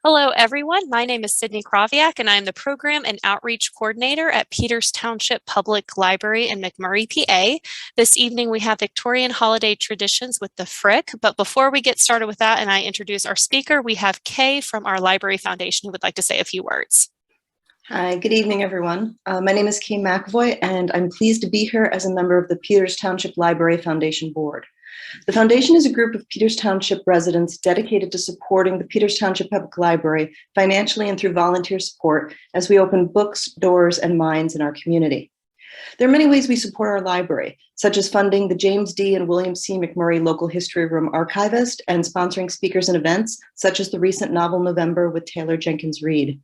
Hello, everyone. My name is Sydney Kraviak, and I'm the Program and Outreach Coordinator at Peters Township Public Library in McMurray, PA. This evening, we have Victorian holiday traditions with the Frick. But before we get started with that and I introduce our speaker, we have Kay from our Library Foundation who would like to say a few words. Hi, good evening, everyone. My name is Kay McAvoy, and I'm pleased to be here as a member of the Peters Township Library Foundation Board. The Foundation is a group of Peters Township residents dedicated to supporting the Peters Township Public Library financially and through volunteer support as we open books, doors, and minds in our community. There are many ways we support our library, such as funding the James D. and William C. McMurray Local History Room Archivist and sponsoring speakers and events, such as the recent Novel November with Taylor Jenkins Reid.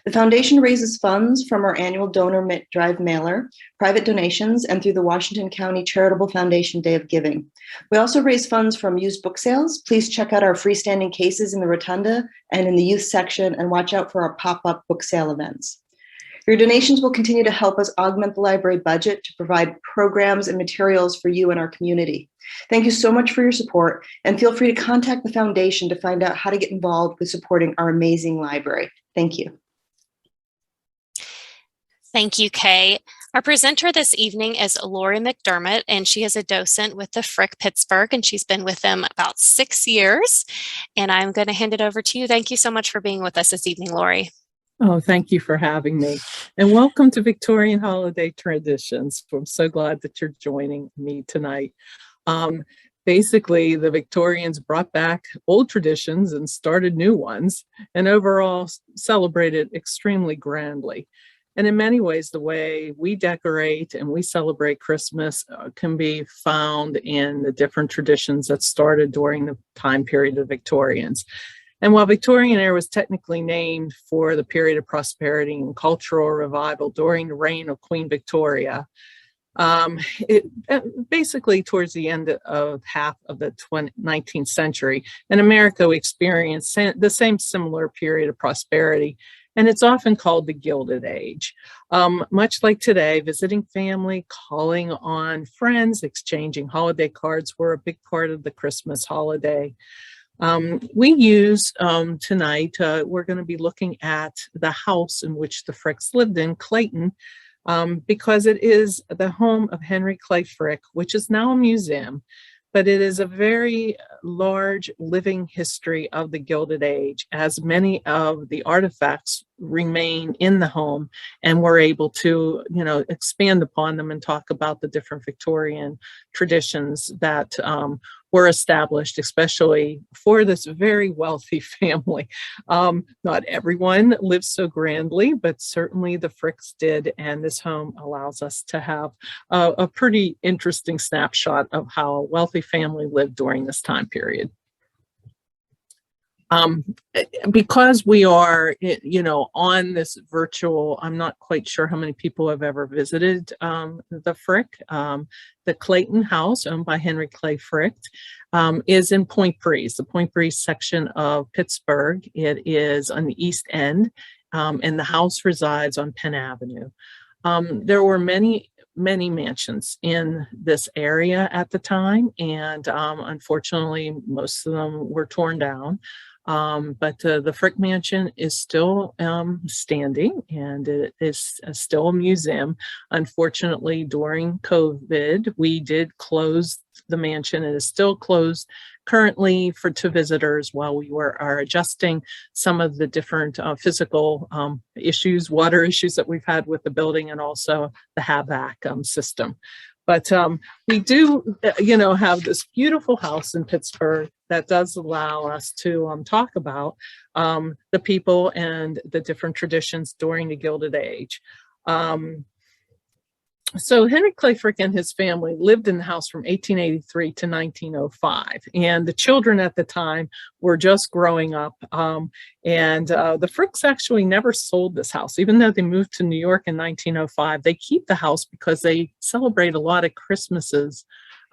The Foundation raises funds from our annual donor drive mailer, private donations, and through the Washington County Charitable Foundation Day of Giving. We also raise funds from used book sales. Please check out our freestanding cases in the Rotunda and in the youth section, and watch out for our pop-up book sale events. Your donations will continue to help us augment the library budget to provide programs and materials for you and our community. Thank you so much for your support, and feel free to contact the Foundation to find out how to get involved with supporting our amazing library. Thank you. Thank you, Kay. Our presenter this evening is Lori Mcdermott, and she is a docent with the Frick Pittsburgh, and she's been with them about 6 years. And I'm going to hand it over to you. Thank you so much for being with us this evening, Lori. Oh, thank you for having me. And welcome to Victorian Holiday Traditions. I'm so glad that you're joining me tonight. Basically, the Victorians brought back old traditions and started new ones, and overall celebrated extremely grandly. And in many ways, the way we decorate and we celebrate Christmas can be found in the different traditions that started during the time period of the Victorians. And while Victorian era was technically named for the period of prosperity and cultural revival during the reign of Queen Victoria, basically towards the end of half of the 19th century, in America, we experienced the same similar period of prosperity, and it's often called the Gilded Age. Much like today, visiting family, calling on friends, exchanging holiday cards were a big part of the Christmas holiday. We use tonight, we're going to be looking at the house in which the Fricks lived in, Clayton, because it is the home of Henry Clay Frick, which is now a museum, but it is a very large living history of the Gilded Age, as many of the artifacts remain in the home, and we're able to, expand upon them and talk about the different Victorian traditions that were established, especially for this very wealthy family. Not everyone lives so grandly, but certainly the Fricks did, and this home allows us to have a pretty interesting snapshot of how a wealthy family lived during this time period. Because we are, on this virtual, I'm not quite sure how many people have ever visited the Frick. The Clayton House, owned by Henry Clay Frick, is in Point Breeze, the Point Breeze section of Pittsburgh. It is on the East End, and the house resides on Penn Avenue. There were many mansions in this area at the time, and unfortunately, most of them were torn down. But the Frick Mansion is still standing, and it is still a museum. Unfortunately, during COVID, we did close the mansion. It is still closed currently to visitors while we are adjusting some of the different physical issues, water issues that we've had with the building, and also the HVAC system. But we do, have this beautiful house in Pittsburgh that does allow us to talk about the people and the different traditions during the Gilded Age. So Henry Clay Frick and his family lived in the house from 1883 to 1905, and the children at the time were just growing up. The Fricks actually never sold this house, even though they moved to New York in 1905. They keep the house because they celebrate a lot of Christmases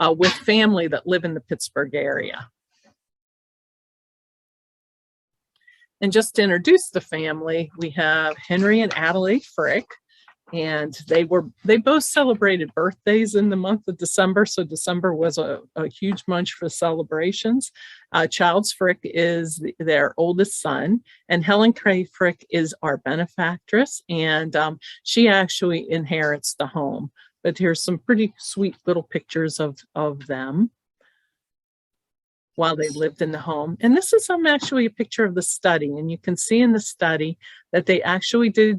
with family that live in the Pittsburgh area. And just to introduce the family, we have Henry and Adelaide Frick. And they both celebrated birthdays in the month of December. So December was a huge month for celebrations. Childs Frick is their oldest son, and Helen Cray Frick is our benefactress, and she actually inherits the home. But here's some pretty sweet little pictures of them while they lived in the home. And this is actually a picture of the study. And you can see in the study that they actually did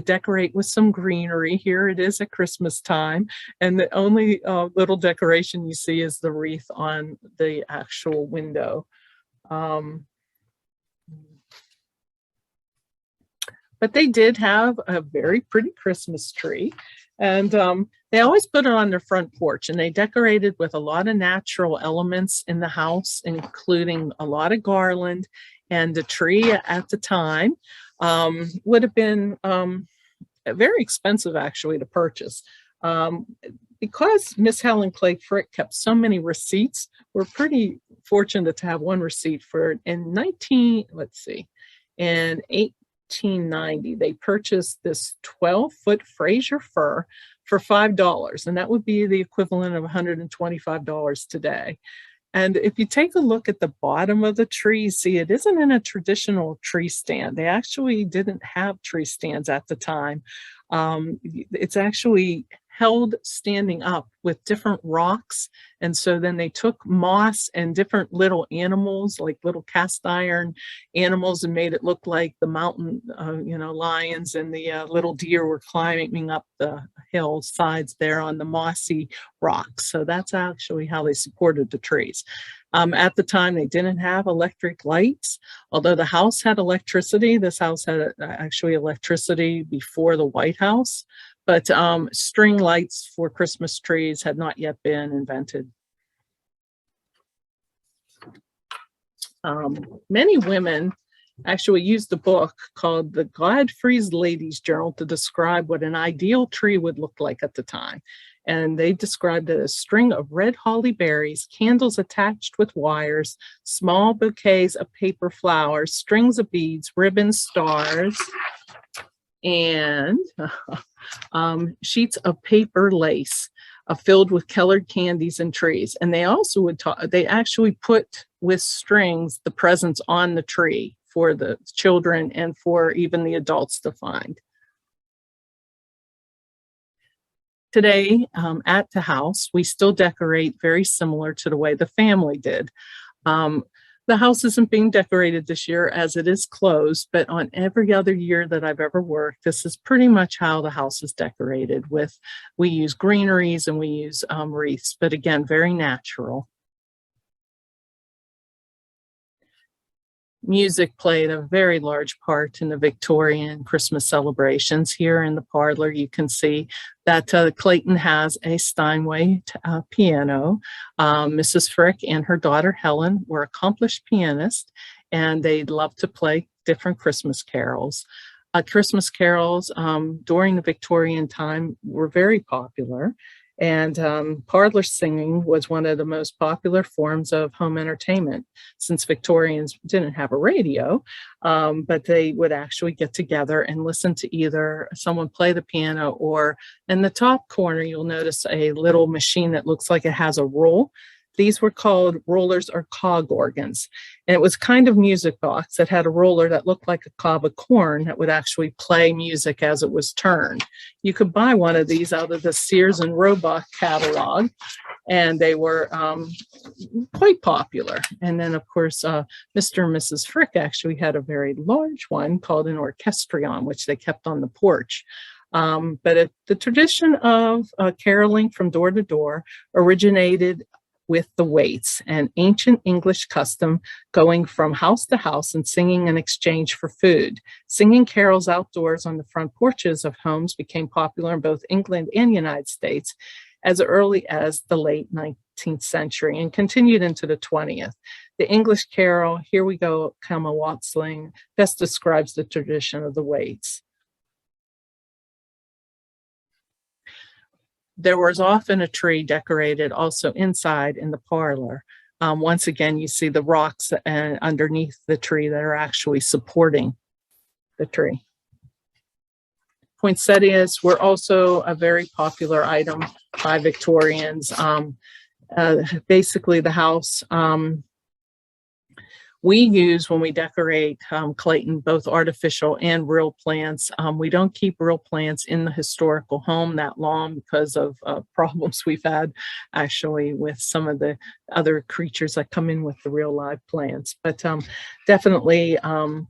decorate with some greenery. Here it is at Christmas time. And the only little decoration you see is the wreath on the actual window. But they did have a very pretty Christmas tree. And they always put it on their front porch, and they decorated with a lot of natural elements in the house, including a lot of garland. And the tree at the time would have been very expensive, actually, to purchase. Because Miss Helen Clay Frick kept so many receipts, we're pretty fortunate to have one receipt for it. In 1890, they purchased this 12-foot Fraser fir for $5, and that would be the equivalent of $125 today. And if you take a look at the bottom of the tree, see, it isn't in a traditional tree stand. They actually didn't have tree stands at the time. It's actually held standing up with different rocks. And so then they took moss and different little animals, like little cast iron animals, and made it look like the mountain, lions and the little deer were climbing up the hillsides there on the mossy rocks. So that's actually how they supported the trees. At the time, they didn't have electric lights, although the house had electricity. This house had actually electricity before the White House, but string lights for Christmas trees had not yet been invented. Many women actually used a book called the Godfrey's Ladies Journal to describe what an ideal tree would look like at the time. And they described it as a string of red holly berries, candles attached with wires, small bouquets of paper flowers, strings of beads, ribbons, stars, and sheets of paper lace filled with colored candies and trees. And they also they actually put with strings the presents on the tree for the children and for even the adults to find. Today, at the house, we still decorate very similar to the way the family did. The house isn't being decorated this year as it is closed, but on every other year that I've ever worked, this is pretty much how the house is decorated. We use greeneries and we use wreaths, but again, very natural. Music played a very large part in the Victorian Christmas celebrations. Here in the parlor, you can see that Clayton has a Steinway piano. Mrs. Frick and her daughter Helen were accomplished pianists, and they loved to play different Christmas carols. Christmas carols during the Victorian time were very popular. And parlor singing was one of the most popular forms of home entertainment, since Victorians didn't have a radio, but they would actually get together and listen to either someone play the piano, or in the top corner, you'll notice a little machine that looks like it has a roll. These were called rollers or cog organs. And it was kind of music box that had a roller that looked like a cob of corn that would actually play music as it was turned. You could buy one of these out of the Sears and Roebuck catalog, and they were quite popular. And then, of course, Mr. and Mrs. Frick actually had a very large one called an orchestrion, which they kept on the porch. But the tradition of caroling from door to door originated with the waits, an ancient English custom going from house to house and singing in exchange for food. Singing carols outdoors on the front porches of homes became popular in both England and United States as early as the late 19th century and continued into the 20th. The English carol, "Here We Go, Come a Waltzing," best describes the tradition of the waits. There was often a tree decorated also inside in the parlor. Once again, you see the rocks underneath the tree that are actually supporting the tree. Poinsettias were also a very popular item by Victorians. Basically, the house we use when we decorate Clayton, both artificial and real plants. We don't keep real plants in the historical home that long because of problems we've had actually with some of the other creatures that come in with the real live plants. But definitely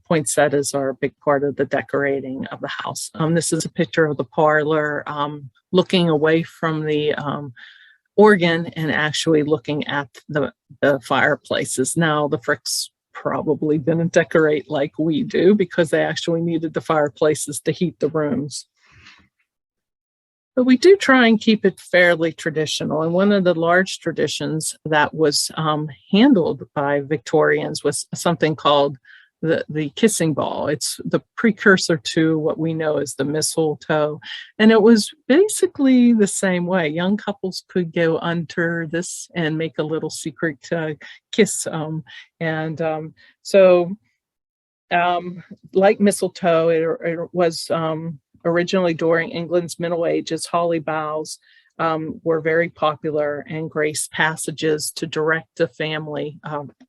poinsettias are a big part of the decorating of the house. This is a picture of the parlor looking away from the organ and actually looking at the fireplaces. Now the Fricks probably didn't decorate like we do because they actually needed the fireplaces to heat the rooms. But we do try and keep it fairly traditional. And one of the large traditions that was handled by Victorians was something called the kissing ball. It's the precursor to what we know as the mistletoe. And it was basically the same way. Young couples could go under this and make a little secret kiss. Like mistletoe, it was originally during England's Middle Ages, holly boughs were very popular and graced passages to direct the family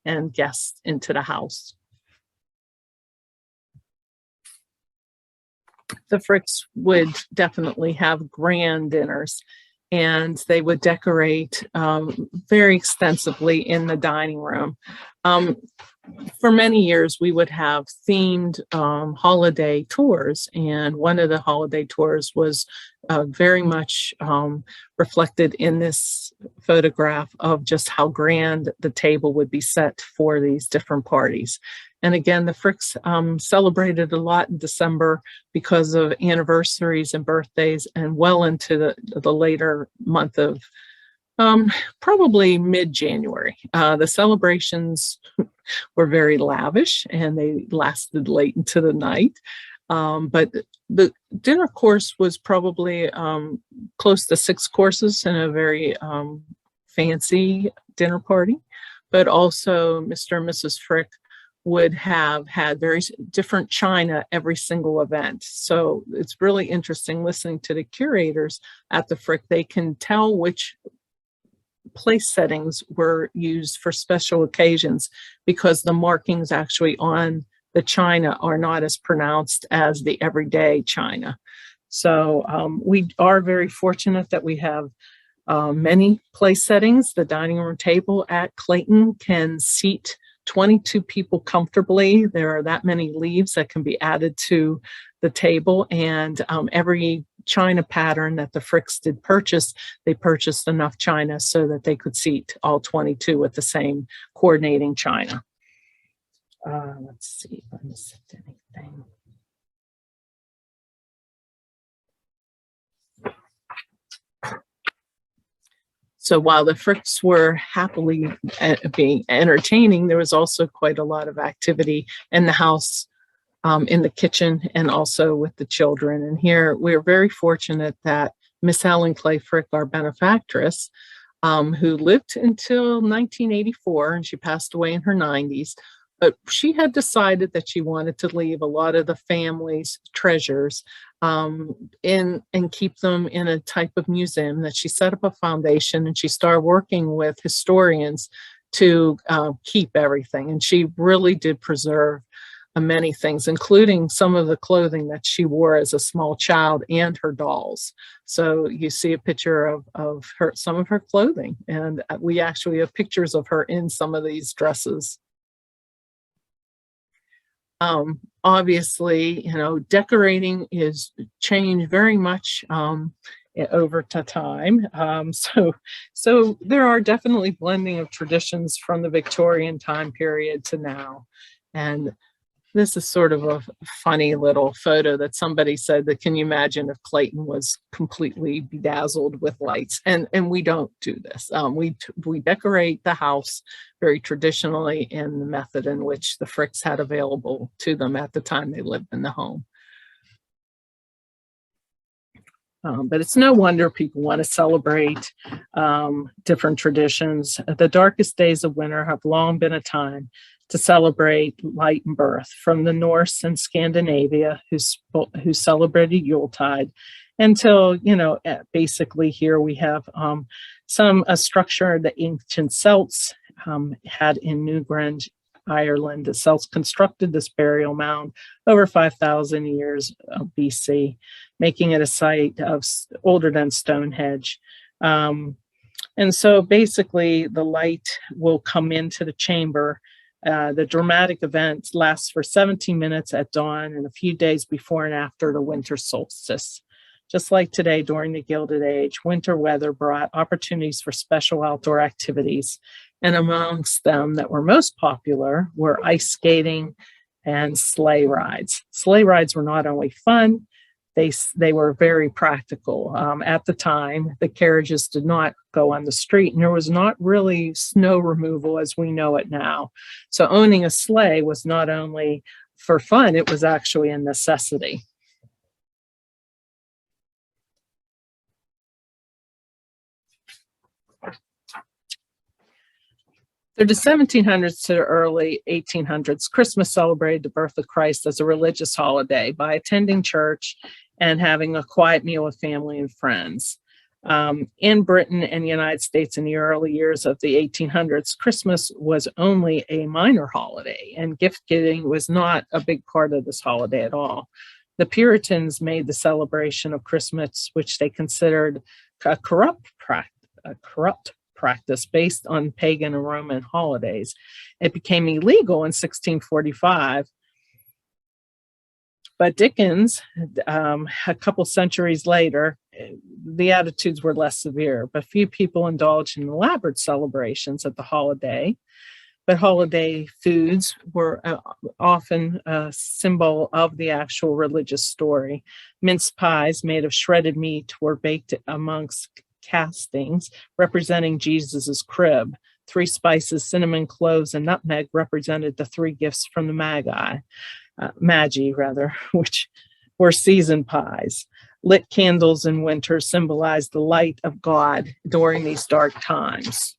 and guests into the house. The Fricks would definitely have grand dinners, and they would decorate very extensively in the dining room. For many years, we would have themed holiday tours, and one of the holiday tours was very much reflected in this photograph of just how grand the table would be set for these different parties. And again, the Fricks celebrated a lot in December because of anniversaries and birthdays, and well into the later month of probably mid-January. The celebrations were very lavish and they lasted late into the night. But the dinner course was probably close to 6 courses in a very fancy dinner party. But also Mr. and Mrs. Frick would have had very different china every single event. So it's really interesting listening to the curators at the Frick. They can tell which place settings were used for special occasions because the markings actually on the china are not as pronounced as the everyday china. So we are very fortunate that we have many place settings. The dining room table at Clayton can seat 22 people comfortably. There are that many leaves that can be added to the table, and every china pattern that the Fricks did purchase, they purchased enough china so that they could seat all 22 with the same coordinating china. Let's see if I missed anything. So while the Fricks were happily being entertaining, there was also quite a lot of activity in the house, in the kitchen, and also with the children. And here we're very fortunate that Miss Helen Clay Frick, our benefactress, who lived until 1984, and she passed away in her 90s, but she had decided that she wanted to leave a lot of the family's treasures and keep them in a type of museum. That she set up a foundation and she started working with historians to keep everything. And she really did preserve many things, including some of the clothing that she wore as a small child and her dolls. So you see a picture of her, some of her clothing, and we actually have pictures of her in some of these dresses. Obviously, you know, decorating is changed very much over time. So there are definitely blending of traditions from the Victorian time period to now. And this is sort of a funny little photo that somebody said that, can you imagine if Clayton was completely bedazzled with lights? And we don't do this. We decorate the house very traditionally in the method in which the Fricks had available to them at the time they lived in the home. But it's no wonder people want to celebrate different traditions. The darkest days of winter have long been a time to celebrate light and birth, from the Norse and Scandinavia, who celebrated Yuletide, until, basically here we have a structure the ancient Celts had in Newgrange, Ireland. The Celts constructed this burial mound over 5,000 years BC, making it a site of older than Stonehenge. And so basically the light will come into the chamber. The dramatic event lasts for 17 minutes at dawn and a few days before and after the winter solstice. Just like today during the Gilded Age, winter weather brought opportunities for special outdoor activities. And amongst them that were most popular were ice skating and sleigh rides. Sleigh rides were not only fun, they were very practical. At the time, the carriages did not go on the street, and there was not really snow removal as we know it now. So owning a sleigh was not only for fun, it was actually a necessity. Through the 1700s to the early 1800s, Christmas celebrated the birth of Christ as a religious holiday by attending church and having a quiet meal with family and friends. In Britain and the United States in the early years of the 1800s, Christmas was only a minor holiday, and gift giving was not a big part of this holiday at all. The Puritans made the celebration of Christmas, which they considered a corrupt practice based on pagan and Roman holidays. It became illegal in 1645. But Dickens, a couple centuries later, the attitudes were less severe, but few people indulged in elaborate celebrations of the holiday. But holiday foods were often a symbol of the actual religious story. Mince pies made of shredded meat were baked amongst castings representing Jesus's crib. 3 spices, cinnamon, cloves, and nutmeg represented the 3 gifts from the Magi, which were seasoned pies. Lit candles in winter symbolized the light of God during these dark times.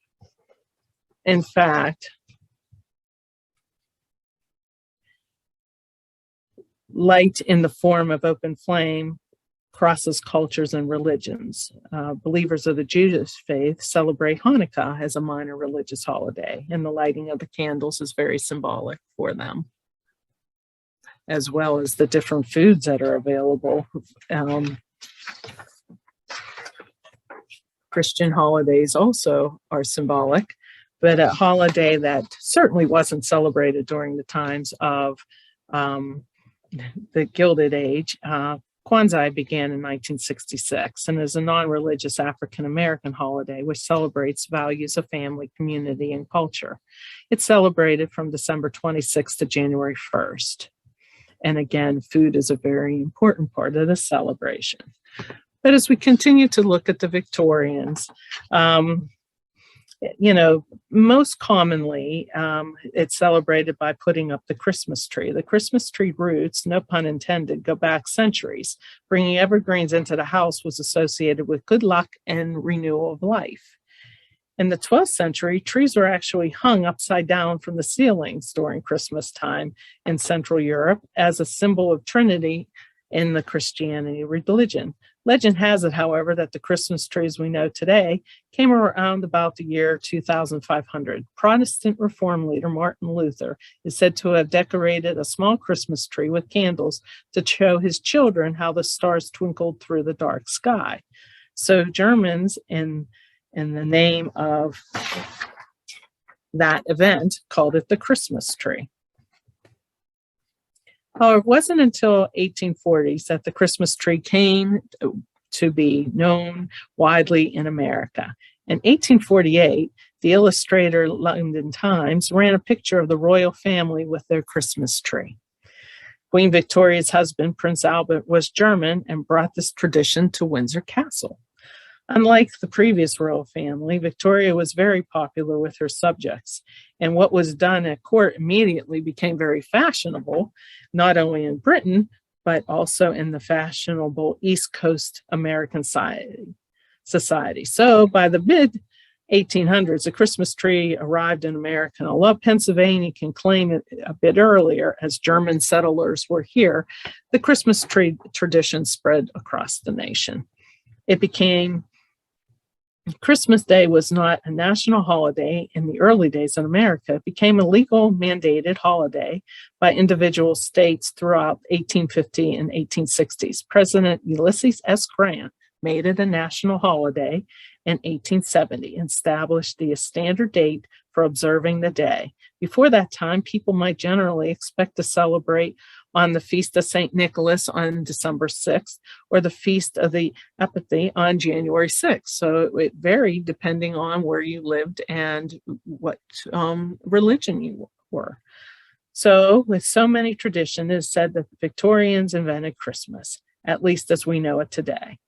In fact, light in the form of open flame crosses cultures and religions. Believers of the Jewish faith celebrate Hanukkah as a minor religious holiday, and the lighting of the candles is very symbolic for them, as well as the different foods that are available. Christian holidays also are symbolic, but a holiday that certainly wasn't celebrated during the times of the Gilded Age. Kwanzaa began in 1966 and is a non-religious African-American holiday which celebrates values of family, community, and culture. It's celebrated from December 26th to January 1st. And again, food is a very important part of the celebration. But as we continue to look at the Victorians, most commonly, it's celebrated by putting up the Christmas tree. The Christmas tree roots, no pun intended, go back centuries. Bringing evergreens into the house was associated with good luck and renewal of life. In the 12th century, trees were actually hung upside down from the ceilings during Christmas time in Central Europe as a symbol of Trinity in the Christianity religion. Legend has it, however, that the Christmas trees we know today came around about the year 2500. Protestant reform leader Martin Luther is said to have decorated a small Christmas tree with candles to show his children how the stars twinkled through the dark sky. So Germans, in the name of that event, called it the Christmas tree. However, it wasn't until 1840s that the Christmas tree came to be known widely in America. In 1848, the illustrator London Times ran a picture of the royal family with their Christmas tree. Queen Victoria's husband, Prince Albert, was German and brought this tradition to Windsor Castle. Unlike the previous royal family, Victoria was very popular with her subjects, and what was done at court immediately became very fashionable, not only in Britain, but also in the fashionable East Coast American society. So by the 1800s, the Christmas tree arrived in America. And although Pennsylvania can claim it a bit earlier, as German settlers were here, the Christmas tree tradition spread across the nation. Christmas Day was not a national holiday in the early days in America. It became a legal mandated holiday by individual states throughout 1850 and 1860s. President Ulysses S. Grant made it a national holiday in 1870 and established the standard date for observing the day. Before that time, people might generally expect to celebrate on the Feast of St. Nicholas on December 6th, or the Feast of the Epiphany on January 6th. So it varied depending on where you lived and what religion you were. So with so many traditions, it is said that the Victorians invented Christmas, at least as we know it today.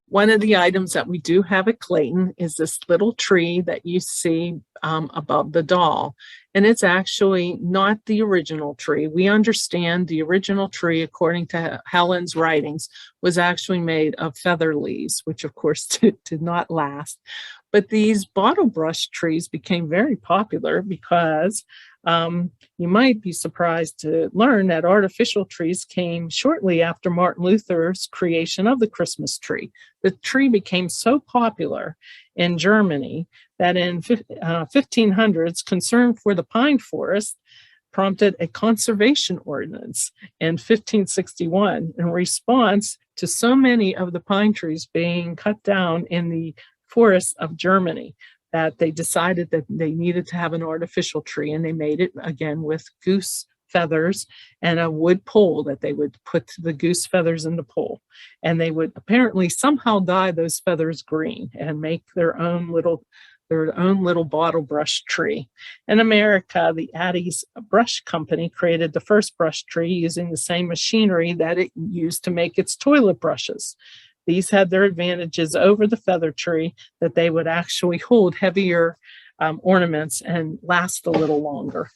One of the items that we do have at Clayton is this little tree that you see above the doll. And it's actually not the original tree. We understand the original tree, according to Helen's writings, was actually made of feather leaves, which of course did not last. But these bottle brush trees became very popular because you might be surprised to learn that artificial trees came shortly after Martin Luther's creation of the Christmas tree. The tree became so popular in Germany that in 1500s, concern for the pine forest prompted a conservation ordinance in 1561 in response to so many of the pine trees being cut down in the forests of Germany, that they decided that they needed to have an artificial tree, and they made it again with goose feathers and a wood pole that they would put the goose feathers in the pole. And they would apparently somehow dye those feathers green and make their own little bottle brush tree. In America, the Addie's Brush Company created the first brush tree using the same machinery that it used to make its toilet brushes. These had their advantages over the feather tree, that they would actually hold heavier ornaments and last a little longer.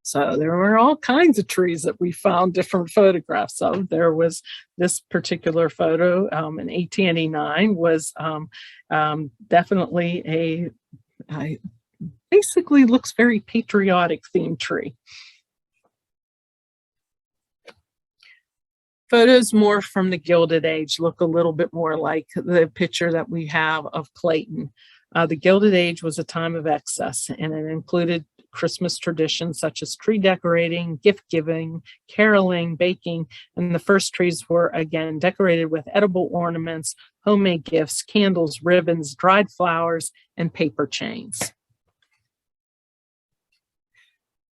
So there were all kinds of trees that we found different photographs of. There was this particular photo in 1889 was definitely basically looks very patriotic themed tree. Photos more from the Gilded Age look a little bit more like the picture that we have of Clayton. The Gilded Age was a time of excess, and it included Christmas traditions such as tree decorating, gift giving, caroling, baking, and the first trees were again decorated with edible ornaments, homemade gifts, candles, ribbons, dried flowers, and paper chains.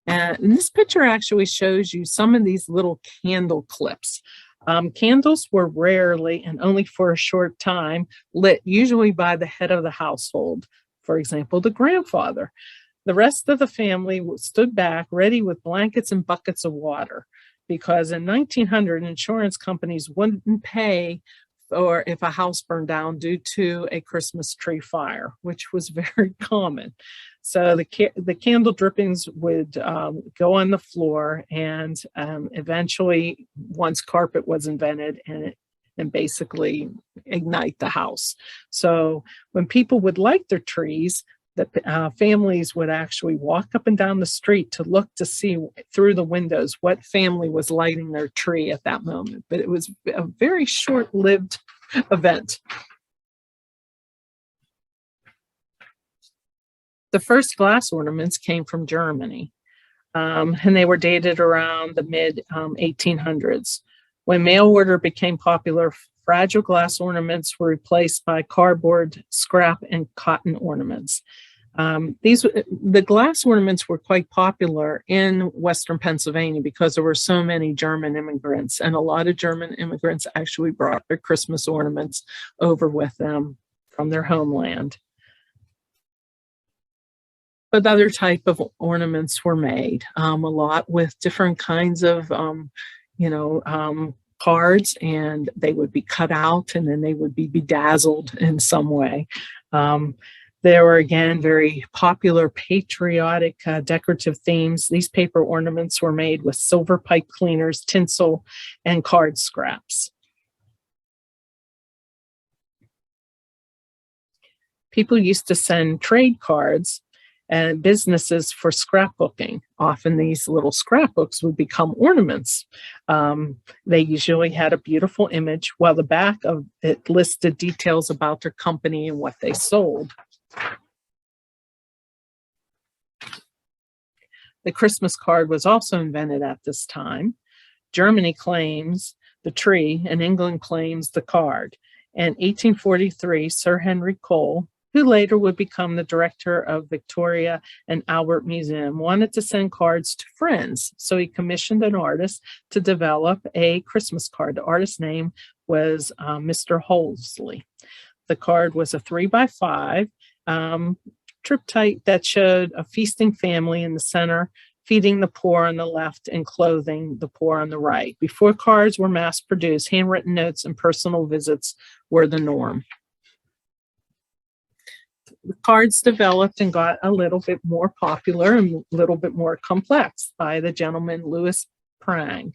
And this picture actually shows you some of these little candle clips. Candles were rarely and only for a short time lit, usually by the head of the household, for example, the grandfather. The rest of the family stood back ready with blankets and buckets of water, because in 1900, insurance companies wouldn't pay or if a house burned down due to a Christmas tree fire, which was very common. So the candle drippings would go on the floor, and eventually, once carpet was invented, and basically ignite the house. So when people would light their trees, the families would actually walk up and down the street to look to see through the windows what family was lighting their tree at that moment. But it was a very short-lived event. The first glass ornaments came from Germany, and they were dated around the mid-1800s. When mail order became popular, fragile glass ornaments were replaced by cardboard, scrap, and cotton ornaments. The glass ornaments were quite popular in Western Pennsylvania because there were so many German immigrants, and a lot of German immigrants actually brought their Christmas ornaments over with them from their homeland. But other type of ornaments were made, a lot with different kinds of, cards, and they would be cut out and then they would be bedazzled in some way. There were, again, very popular patriotic decorative themes. These paper ornaments were made with silver pipe cleaners, tinsel, and card scraps. People used to send trade cards and businesses for scrapbooking. Often these little scrapbooks would become ornaments. They usually had a beautiful image, while the back of it listed details about their company and what they sold. The Christmas card was also invented at this time. Germany claims the tree and England claims the card. In 1843, Sir Henry Cole, who later would become the director of Victoria and Albert Museum, wanted to send cards to friends. So he commissioned an artist to develop a Christmas card. The artist's name was Mr. Holsley. The card was a 3x5 triptych that showed a feasting family in the center, feeding the poor on the left and clothing the poor on the right. Before cards were mass produced, handwritten notes and personal visits were the norm. The cards developed and got a little bit more popular and a little bit more complex by the gentleman Louis Prang.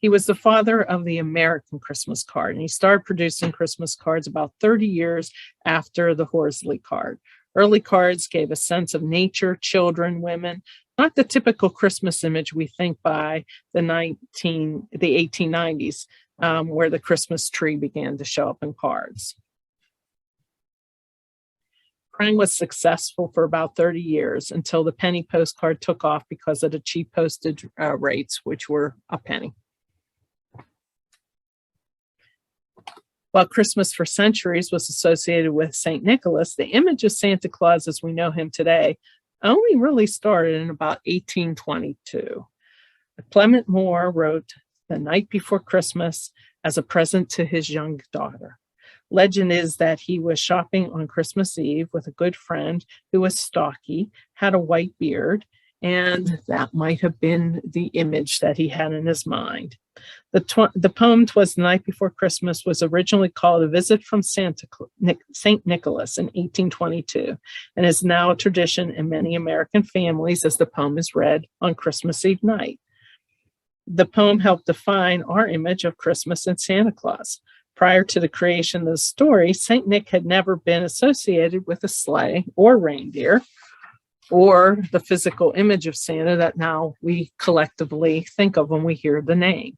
He was the father of the American Christmas card, and he started producing Christmas cards about 30 years after the Horsley card. Early cards gave a sense of nature, children, women, not the typical Christmas image we think by the 1890s, where the Christmas tree began to show up in cards. Prang was successful for about 30 years until the penny postcard took off because of the cheap postage rates, which were a penny. While Christmas for centuries was associated with St. Nicholas, the image of Santa Claus as we know him today only really started in about 1822. Clement Moore wrote The Night Before Christmas as a present to his young daughter. Legend is that he was shopping on Christmas Eve with a good friend who was stocky, had a white beard, and that might have been the image that he had in his mind. The poem "Twas the Night Before Christmas" was originally called A Visit from St. Nicholas in 1822 and is now a tradition in many American families as the poem is read on Christmas Eve night. The poem helped define our image of Christmas and Santa Claus. Prior to the creation of the story, St. Nick had never been associated with a sleigh or reindeer or the physical image of Santa that now we collectively think of when we hear the name.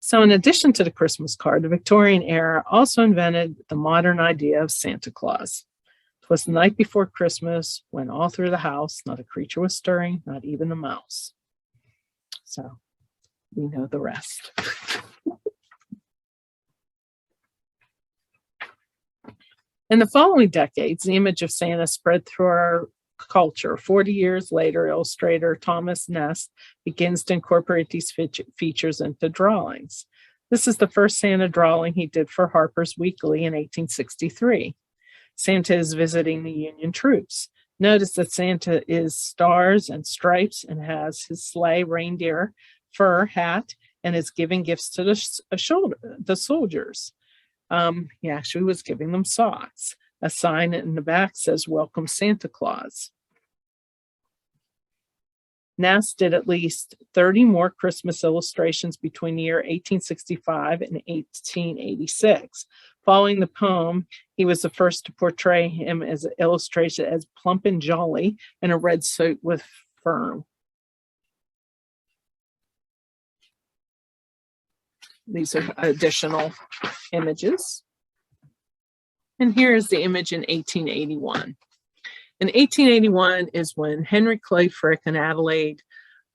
So in addition to the Christmas card, the Victorian era also invented the modern idea of Santa Claus. It was the night before Christmas when all through the house, not a creature was stirring, not even a mouse. So we know the rest. In the following decades, the image of Santa spread through our culture. 40 years later, illustrator Thomas Ness begins to incorporate these features into drawings. This is the first Santa drawing he did for Harper's Weekly in 1863. Santa is visiting the Union troops. Notice that Santa is stars and stripes and has his sleigh, reindeer, fur hat, and is giving gifts to the soldiers. He actually was giving them socks. A sign in the back says, "Welcome Santa Claus." Ness did at least 30 more Christmas illustrations between the year 1865 and 1886. Following the poem, he was the first to portray him as illustrated as plump and jolly in a red suit with fur. These are additional images. And here is the image in 1881. In 1881 is when Henry Clay Frick and Adelaide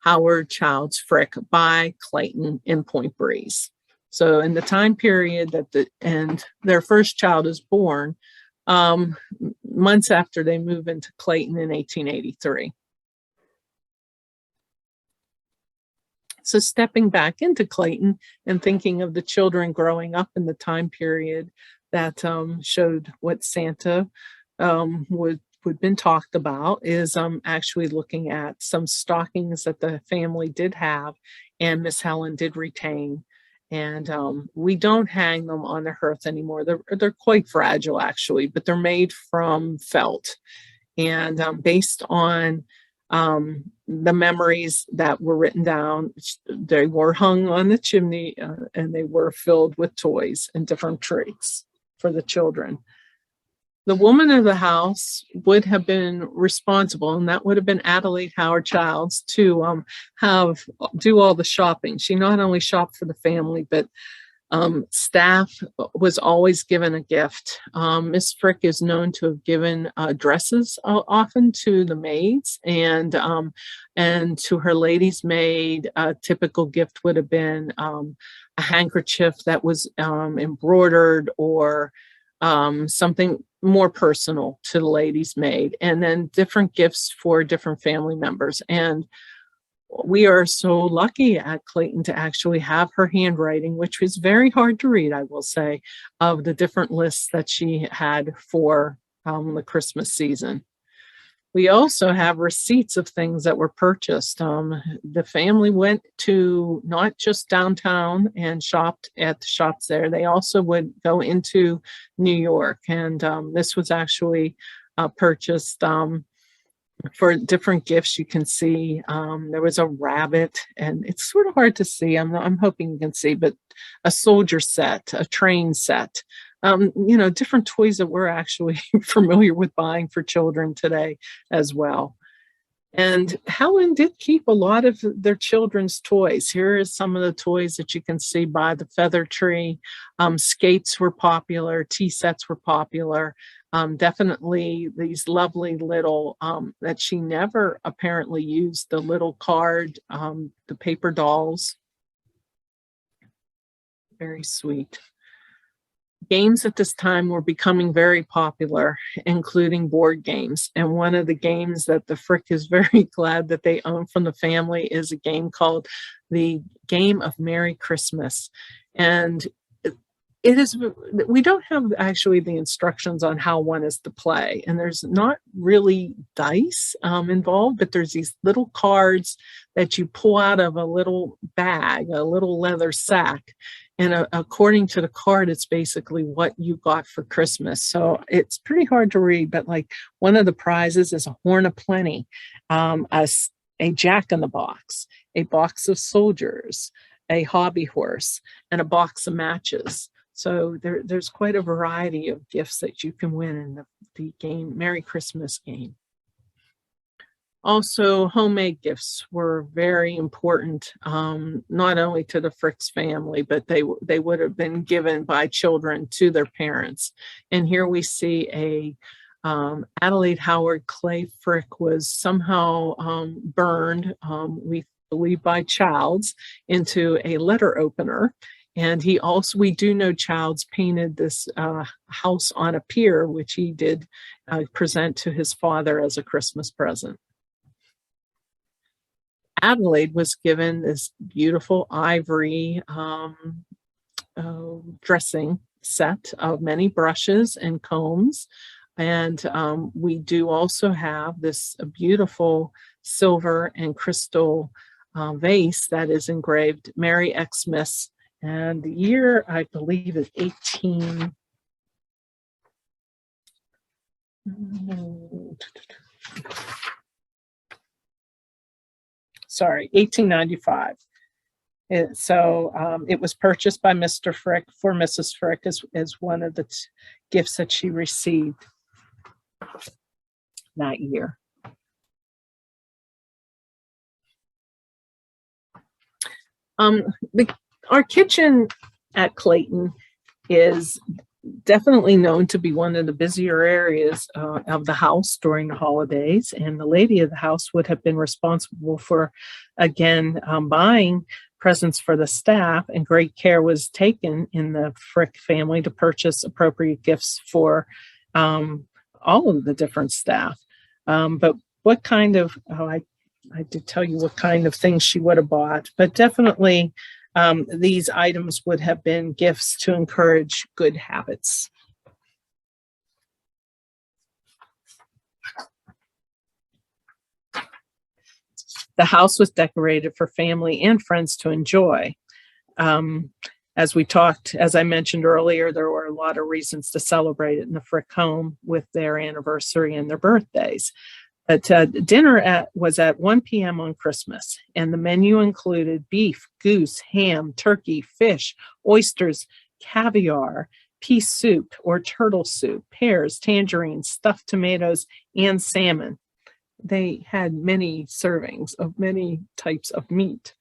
Howard Childs Frick buy Clayton in Point Breeze. So in the time period that their first child is born, months after they move into Clayton in 1883. So stepping back into Clayton and thinking of the children growing up in the time period that showed what Santa would been talked about is actually looking at some stockings that the family did have and Miss Helen did retain And we don't hang them on the hearth anymore. They're quite fragile, actually, but they're made from felt. And based on the memories that were written down, they were hung on the chimney and they were filled with toys and different treats for the children. The woman of the house would have been responsible, and that would have been Adelaide Howard Childs, to do all the shopping. She not only shopped for the family, but staff was always given a gift. Miss Frick is known to have given dresses often to the maids, and to her lady's maid. A typical gift would have been a handkerchief that was embroidered, or something more personal to the lady's maid, and then different gifts for different family members. And we are so lucky at Clayton to actually have her handwriting, which was very hard to read, I will say, of the different lists that she had for the Christmas season. We also have receipts of things that were purchased. The family went to not just downtown and shopped at the shops there. They also would go into New York. And this was actually purchased for different gifts. You can see there was a rabbit, and it's sort of hard to see. I'm hoping you can see, but a soldier set, a train set, different toys that we're actually familiar with buying for children today as well. And Helen did keep a lot of their children's toys. Here is some of the toys that you can see by the feather tree. Skates were popular, tea sets were popular. Definitely these lovely little, that she never apparently used, the little card, the paper dolls. Very sweet. Games at this time were becoming very popular, including board games. And one of the games that the Frick is very glad that they own from the family is a game called the Game of Merry Christmas. And it is, we don't have actually the instructions on how one is to play, and there's not really dice involved, but there's these little cards that you pull out of a little bag, a little leather sack, and according to the card, it's basically what you got for Christmas. So it's pretty hard to read, but like one of the prizes is a horn of plenty, a jack-in-the-box, a box of soldiers, a hobby horse, and a box of matches. So there's quite a variety of gifts that you can win in the game, Merry Christmas game. Also, homemade gifts were very important, not only to the Frick's family, but they would have been given by children to their parents. And here we see a Adelaide Howard Clay Frick was somehow burned, we believe by Childs, into a letter opener. And we do know Childs painted this house on a pier, which he did present to his father as a Christmas present. Adelaide was given this beautiful ivory dressing set of many brushes and combs. And we do also have this beautiful silver and crystal vase that is engraved Merry Xmas. And the year, I believe, is 1895. So it was purchased by Mr. Frick for Mrs. Frick as one of the gifts that she received that year. Our kitchen at Clayton is definitely known to be one of the busier areas of the house during the holidays, and the lady of the house would have been responsible for, again, buying presents for the staff, and great care was taken in the Frick family to purchase appropriate gifts for all of the different staff. But what kind of, I did tell you what kind of things she would have bought, but definitely these items would have been gifts to encourage good habits. The house was decorated for family and friends to enjoy. As I mentioned earlier, there were a lot of reasons to celebrate it in the Frick home with their anniversary and their birthdays. But dinner was at 1 p.m. on Christmas, and the menu included beef, goose, ham, turkey, fish, oysters, caviar, pea soup or turtle soup, pears, tangerines, stuffed tomatoes, and salmon. They had many servings of many types of meat.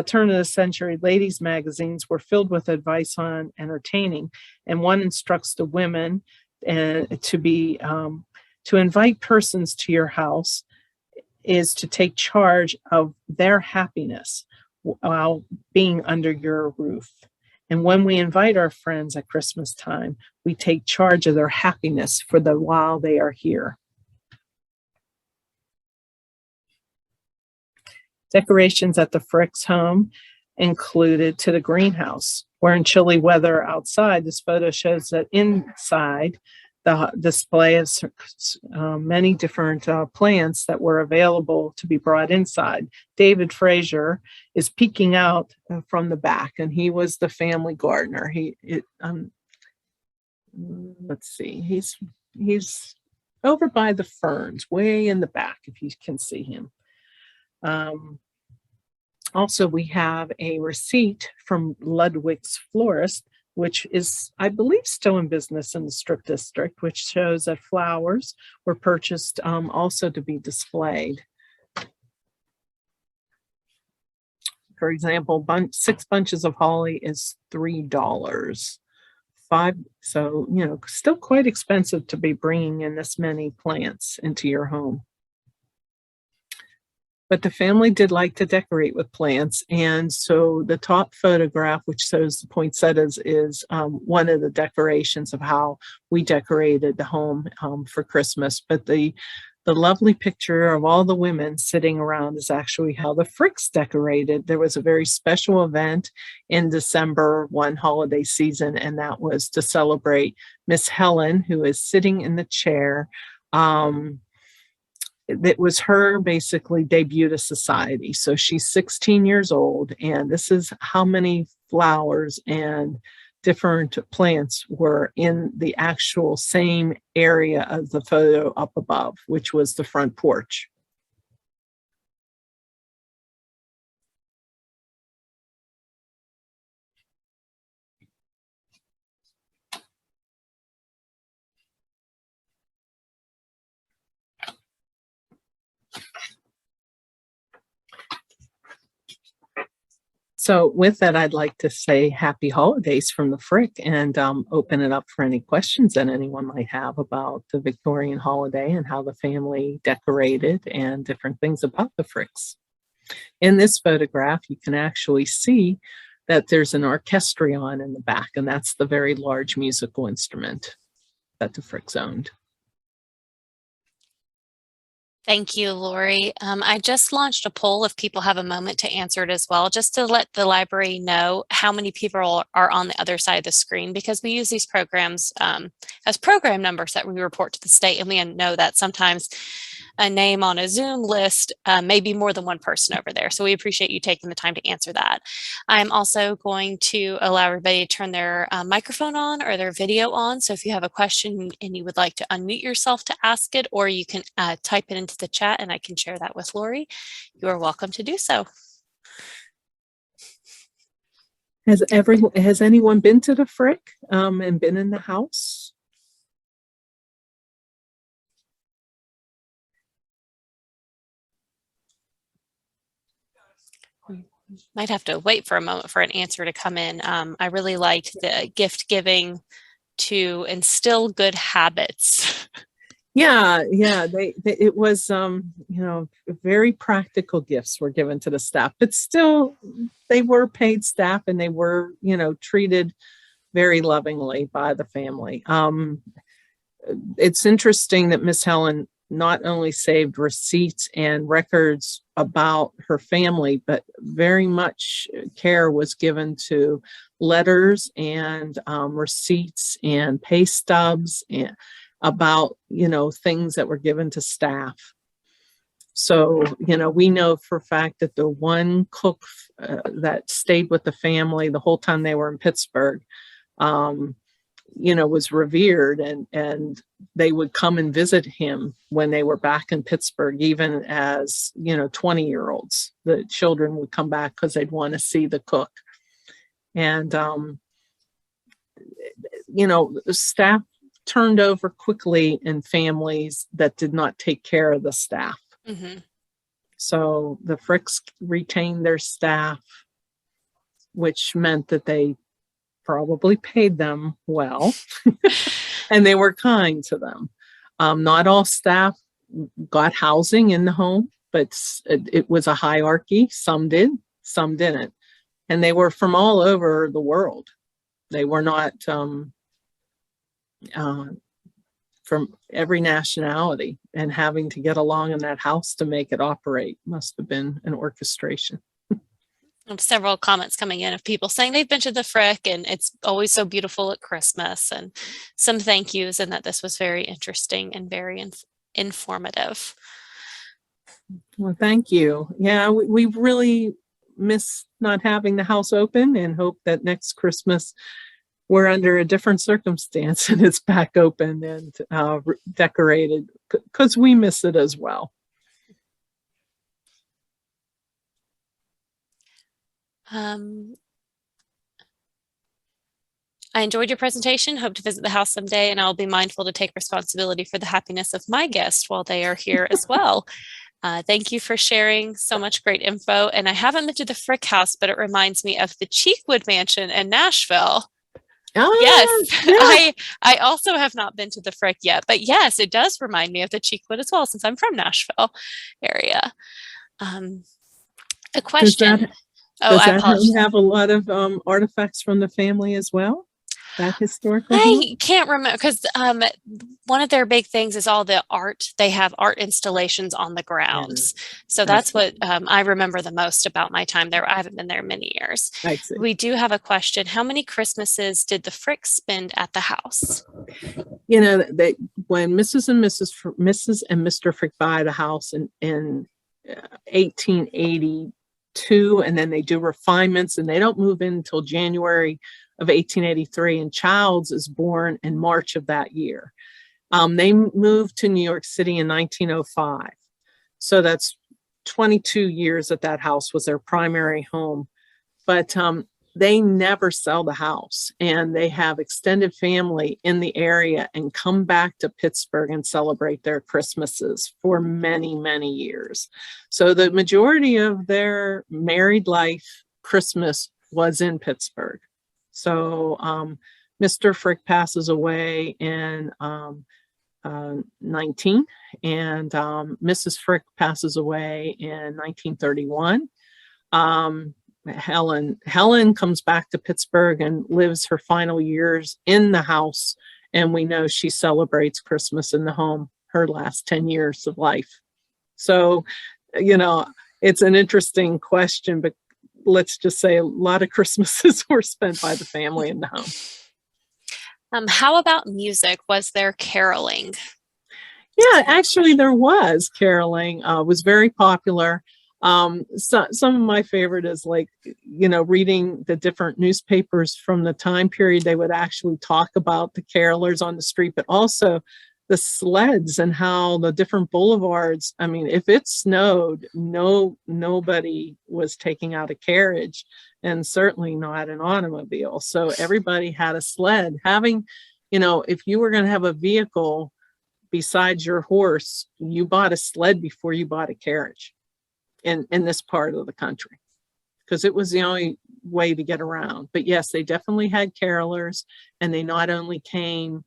Turn of the century ladies' magazines were filled with advice on entertaining, and one instructs the women to invite persons to your house is to take charge of their happiness while being under your roof. And when we invite our friends at Christmas time, we take charge of their happiness for the while they are here. Decorations at the Frick's home included to the greenhouse, where in chilly weather outside, this photo shows that inside the display of many different plants that were available to be brought inside. David Fraser is peeking out from the back, and he was the family gardener. Let's see, he's over by the ferns, way in the back, if you can see him. Also, we have a receipt from Ludwig's Florist, which is, I believe, still in business in the Strip District, which shows that flowers were purchased also to be displayed. For example, 6 bunches of holly is $3. So, still quite expensive to be bringing in this many plants into your home. But the family did like to decorate with plants, and so the top photograph, which shows the poinsettias, is one of the decorations of how we decorated the home for Christmas. But the lovely picture of all the women sitting around is actually how the Fricks decorated. There was a very special event in December, one holiday season, and that was to celebrate Miss Helen, who is sitting in the chair. It was her basically debut to society. So she's 16 years old, and this is how many flowers and different plants were in the actual same area of the photo up above, which was the front porch. So with that, I'd like to say happy holidays from the Frick and open it up for any questions that anyone might have about the Victorian holiday and how the family decorated and different things about the Fricks. In this photograph, you can actually see that there's an orchestrion in the back, and that's the very large musical instrument that the Fricks owned. Thank you, Lori. I just launched a poll if people have a moment to answer it as well, just to let the library know how many people are on the other side of the screen, because we use these programs as program numbers that we report to the state, and we know that sometimes a name on a Zoom list may be more than one person over there. So we appreciate you taking the time to answer that. I'm also going to allow everybody to turn their microphone on or their video on. So if you have a question and you would like to unmute yourself to ask it, or you can type it into the chat and I can share that with Lori, you are welcome to do so. Has anyone been to the Frick and been in the house? Might have to wait for a moment for an answer to come in. I really liked the gift giving to instill good habits. Yeah, it was, very practical gifts were given to the staff, but still they were paid staff and they were, treated very lovingly by the family. It's interesting that Miss Helen not only saved receipts and records about her family, but very much care was given to letters and receipts and pay stubs and about, things that were given to staff. So, we know for a fact that the one cook that stayed with the family the whole time they were in Pittsburgh, was revered, and they would come and visit him when they were back in Pittsburgh, even as, 20-year-olds. The children would come back because they'd want to see the cook. And, the staff turned over quickly in families that did not take care of the staff. Mm-hmm. So the Fricks retained their staff, which meant that they probably paid them well and they were kind to them. Not all staff got housing in the home, but it was a hierarchy. Some did, some didn't. And they were from all over the world. They were not from every nationality, and having to get along in that house to make it operate must have been an orchestration. Several comments coming in of people saying they've been to the Frick and it's always so beautiful at Christmas, and some thank yous, and that this was very interesting and very informative. Well, thank you. Yeah, we really miss not having the house open, and hope that next Christmas we're under a different circumstance and it's back open and decorated, because we miss it as well. I enjoyed your presentation. Hope to visit the house someday, and I'll be mindful to take responsibility for the happiness of my guests while they are here as well. Thank you for sharing so much great info. And I haven't been to the Frick house, but it reminds me of the Cheekwood Mansion in Nashville. Oh, yes, yeah. I also have not been to the Frick yet, but yes, it does remind me of the Cheekwood as well, since I'm from Nashville area. A question. Does I that apologize. have a lot of artifacts from the family as well? That historical home? I can't remember, because one of their big things is all the art. They have art installations on the grounds. So that's what I remember the most about my time there. I haven't been there many years. I see. We do have a question. How many Christmases did the Fricks spend at the house? When Mrs. and Mr. Frick buy the house in 1882, and then they do refinements, and they don't move in until January of 1883, and Childs is born in March of that year. They moved to New York City in 1905. So that's 22 years that house was their primary home. But they never sell the house, and they have extended family in the area and come back to Pittsburgh and celebrate their Christmases for many, many years. So the majority of their married life Christmas was in Pittsburgh. So Mr. Frick passes away in 19, and Mrs. Frick passes away in 1931. Helen comes back to Pittsburgh and lives her final years in the house, and we know she celebrates Christmas in the home her last 10 years of life. So, it's an interesting question, but let's just say a lot of Christmases were spent by the family in the home. How about music? Was there caroling? Yeah, actually there was caroling. Was very popular. Some of my favorite is reading the different newspapers from the time period. They would actually talk about the carolers on the street, but also the sleds and how the different boulevards. I mean, if it snowed, nobody was taking out a carriage, and certainly not an automobile. So everybody had a sled. Having, if you were going to have a vehicle besides your horse, you bought a sled before you bought a carriage in this part of the country, because it was the only way to get around. But yes, they definitely had carolers, and they not only came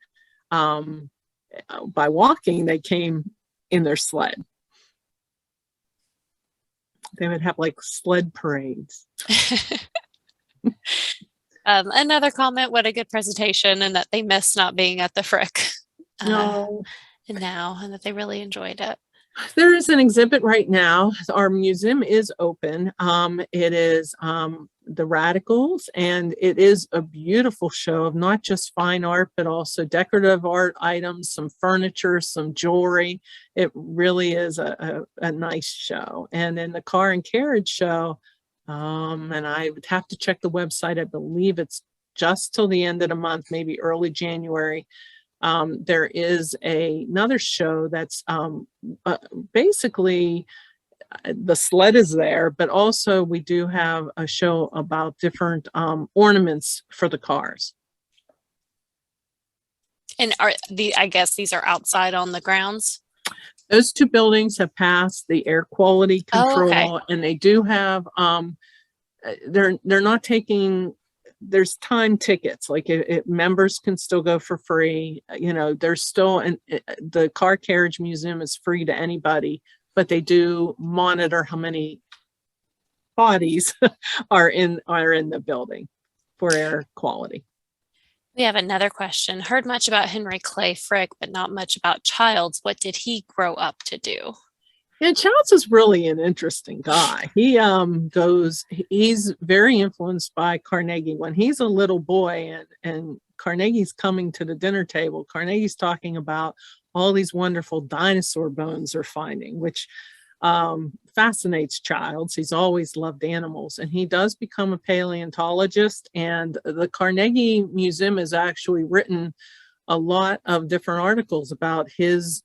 by walking, they came in their sled. They would have sled parades. Another comment, what a good presentation, and that they miss not being at the Frick. No. And that they really enjoyed it. There is an exhibit right now. Our museum is open. It is the Radicals, and it is a beautiful show of not just fine art, but also decorative art items, some furniture, some jewelry. It really is a nice show. And then the car and carriage show, and I would have to check the website. I believe it's just till the end of the month, maybe early January. There is another show that's basically the sled is there, but also we do have a show about different ornaments for the cars. And I guess these are outside on the grounds? Those two buildings have passed the air quality control, okay. And they do have they're not taking. There's time tickets, like members can still go for free. There's still, and the car carriage museum is free to anybody, but they do monitor how many bodies are in the building for air quality. We have another question. Heard much about Henry Clay Frick, but not much about Childs. What did he grow up to do? Yeah, Childs is really an interesting guy. He's very influenced by Carnegie. When he's a little boy and Carnegie's coming to the dinner table, Carnegie's talking about all these wonderful dinosaur bones they're finding, which fascinates Childs. He's always loved animals, and he does become a paleontologist. And the Carnegie Museum has actually written a lot of different articles about his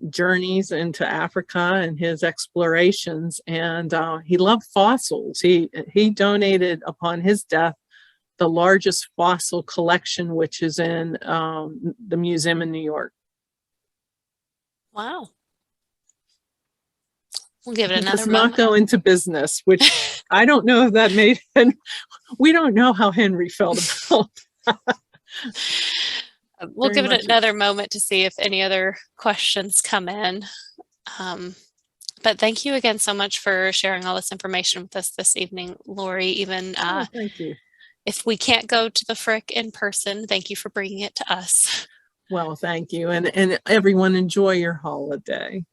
journeys into Africa and his explorations, and he loved fossils. He donated upon his death the largest fossil collection, which is in the museum in New York. Wow. We'll give it another does moment. Not go into business, which I don't know if that made him. We don't know how Henry felt about. We'll give it another moment to see if any other questions come in. But thank you again so much for sharing all this information with us this evening, Lori. Even thank you. If we can't go to the Frick in person, thank you for bringing it to us. Well, thank you. And everyone enjoy your holiday.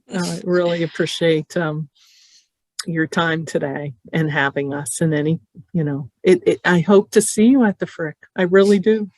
Really appreciate your time today and having us, and I hope to see you at the Frick. I really do.